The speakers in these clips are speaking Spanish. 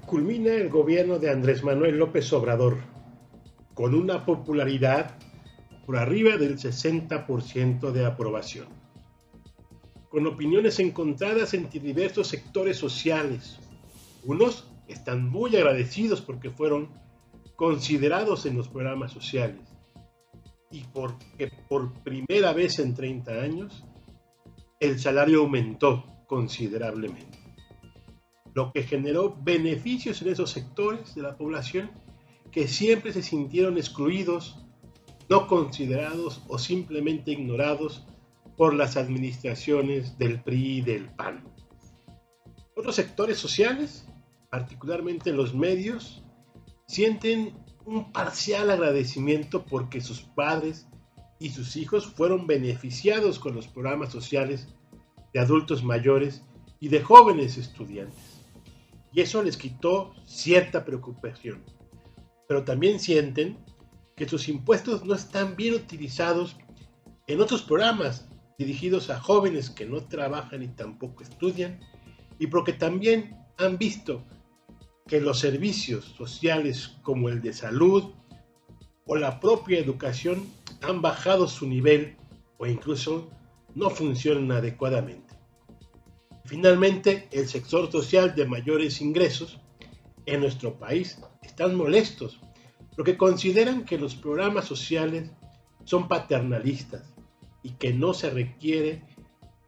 Culmina el gobierno de Andrés Manuel López Obrador, con una popularidad por arriba del 60% de aprobación, con opiniones encontradas entre diversos sectores sociales. Unos están muy agradecidos porque fueron considerados en los programas sociales y porque por primera vez en 30 años el salario aumentó considerablemente, lo que generó beneficios en esos sectores de la población que siempre se sintieron excluidos, no considerados o simplemente ignorados por las administraciones del PRI y del PAN. Otros sectores sociales, particularmente los medios, sienten un parcial agradecimiento porque sus padres y sus hijos fueron beneficiados con los programas sociales de adultos mayores y de jóvenes estudiantes. Y eso les quitó cierta preocupación. Pero también sienten que sus impuestos no están bien utilizados en otros programas dirigidos a jóvenes que no trabajan y tampoco estudian, y porque también han visto que los servicios sociales como el de salud o la propia educación han bajado su nivel o incluso no funcionan adecuadamente. Finalmente, el sector social de mayores ingresos en nuestro país están molestos porque consideran que los programas sociales son paternalistas y que no se requiere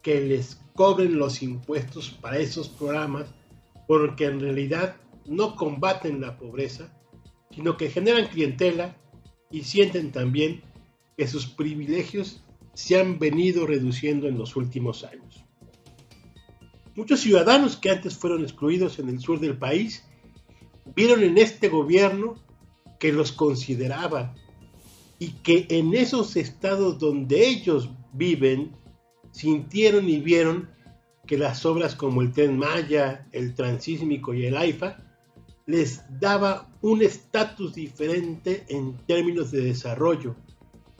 que les cobren los impuestos para esos programas porque en realidad no combaten la pobreza, sino que generan clientela y sienten también que sus privilegios se han venido reduciendo en los últimos años. Muchos ciudadanos que antes fueron excluidos en el sur del país vieron en este gobierno que los consideraba y que en esos estados donde ellos viven sintieron y vieron que las obras como el Tren Maya, el Transísmico y el AIFA les daba un estatus diferente en términos de desarrollo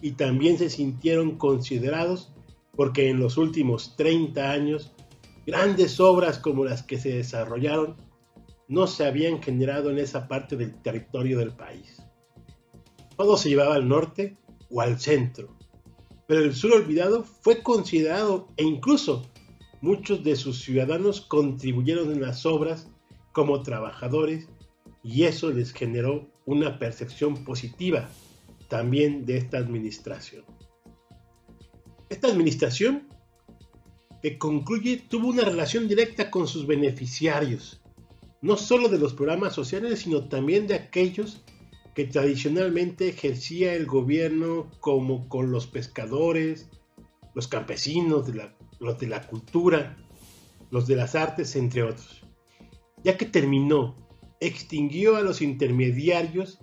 y también se sintieron considerados porque en los últimos 30 años grandes obras como las que se desarrollaron no se habían generado en esa parte del territorio del país. Todo se llevaba al norte o al centro, pero el sur olvidado fue considerado e incluso muchos de sus ciudadanos contribuyeron en las obras como trabajadores y eso les generó una percepción positiva también de esta administración. Esta administración que concluye tuvo una relación directa con sus beneficiarios, no solo de los programas sociales, sino también de aquellos que tradicionalmente ejercía el gobierno como con los pescadores, los campesinos, los de la cultura, los de las artes, entre otros. Ya que extinguió a los intermediarios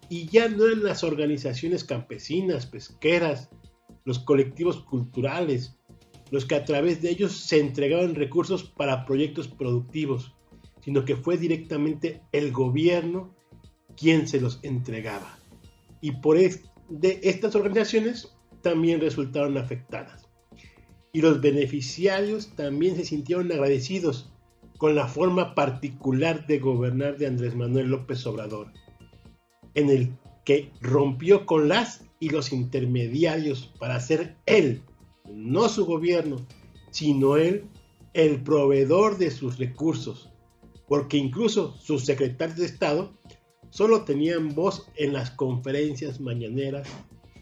y ya no eran las organizaciones campesinas, pesqueras, los colectivos culturales, los que a través de ellos se entregaban recursos para proyectos productivos, sino que fue directamente el gobierno quien se los entregaba. Y por estas organizaciones también resultaron afectadas. Y los beneficiarios también se sintieron agradecidos con la forma particular de gobernar de Andrés Manuel López Obrador, en el que rompió con las y los intermediarios para ser él, no su gobierno, sino él, el proveedor de sus recursos, porque incluso sus secretarios de Estado solo tenían voz en las conferencias mañaneras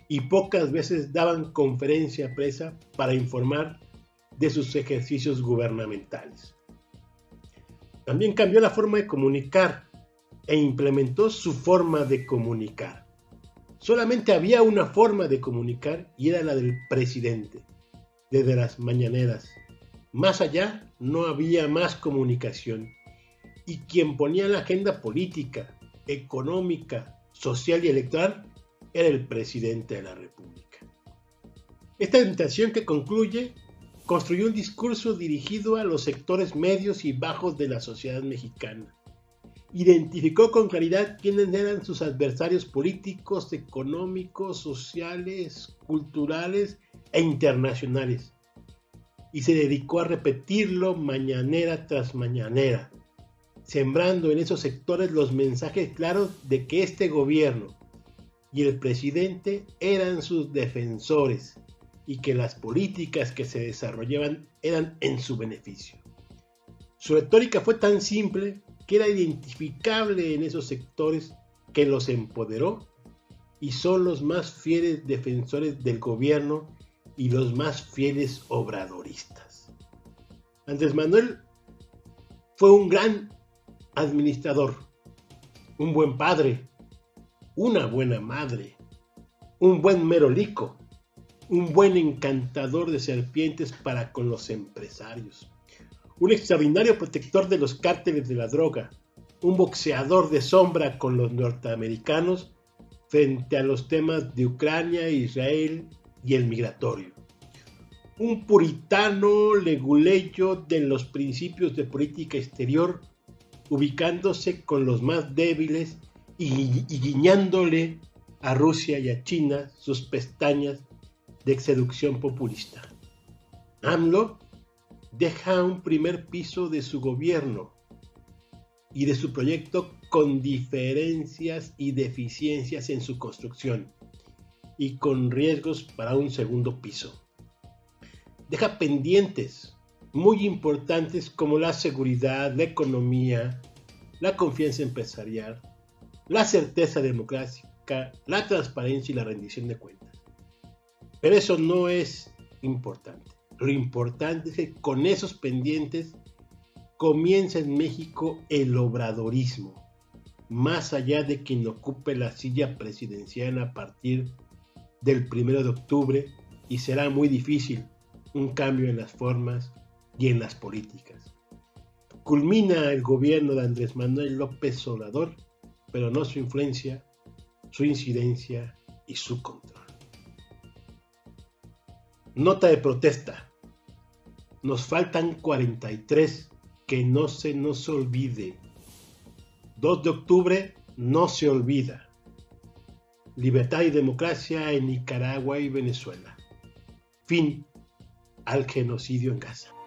y pocas veces daban conferencia presa para informar de sus ejercicios gubernamentales. También cambió la forma de comunicar e implementó su forma de comunicar. Solamente había una forma de comunicar y era la del presidente, desde las mañaneras. Más allá no había más comunicación y quien ponía la agenda política, económica, social y electoral era el presidente de la República. Esta administración que concluye construyó un discurso dirigido a los sectores medios y bajos de la sociedad mexicana. Identificó con claridad quiénes eran sus adversarios políticos, económicos, sociales, culturales e internacionales. Y se dedicó a repetirlo mañanera tras mañanera, sembrando en esos sectores los mensajes claros de que este gobierno y el presidente eran sus defensores y que las políticas que se desarrollaban eran en su beneficio. Su retórica fue tan simple que era identificable en esos sectores que los empoderó y son los más fieles defensores del gobierno y los más fieles obradoristas. Andrés Manuel fue un gran administrador, un buen padre, una buena madre, un buen merolico, un buen encantador de serpientes para con los empresarios, un extraordinario protector de los cárteles de la droga, un boxeador de sombra con los norteamericanos frente a los temas de Ucrania, Israel y el migratorio. Un puritano leguleyo de los principios de política exterior, ubicándose con los más débiles y guiñándole a Rusia y a China sus pestañas de seducción populista. AMLO deja un primer piso de su gobierno y de su proyecto con diferencias y deficiencias en su construcción y con riesgos para un segundo piso. Deja pendientes muy importantes como la seguridad, la economía, la confianza empresarial, la certeza democrática, la transparencia y la rendición de cuentas. Pero eso no es importante. Lo importante es que con esos pendientes comienza en México el obradorismo, más allá de quien ocupe la silla presidencial a partir del 1 de octubre, y será muy difícil un cambio en las formas y en las políticas. Culmina el gobierno de Andrés Manuel López Obrador, pero no su influencia, su incidencia y su control. Nota de protesta. Nos faltan 43, que no se nos olvide. 2 de octubre no se olvida. Libertad y democracia en Nicaragua y Venezuela. Fin al genocidio en Gaza.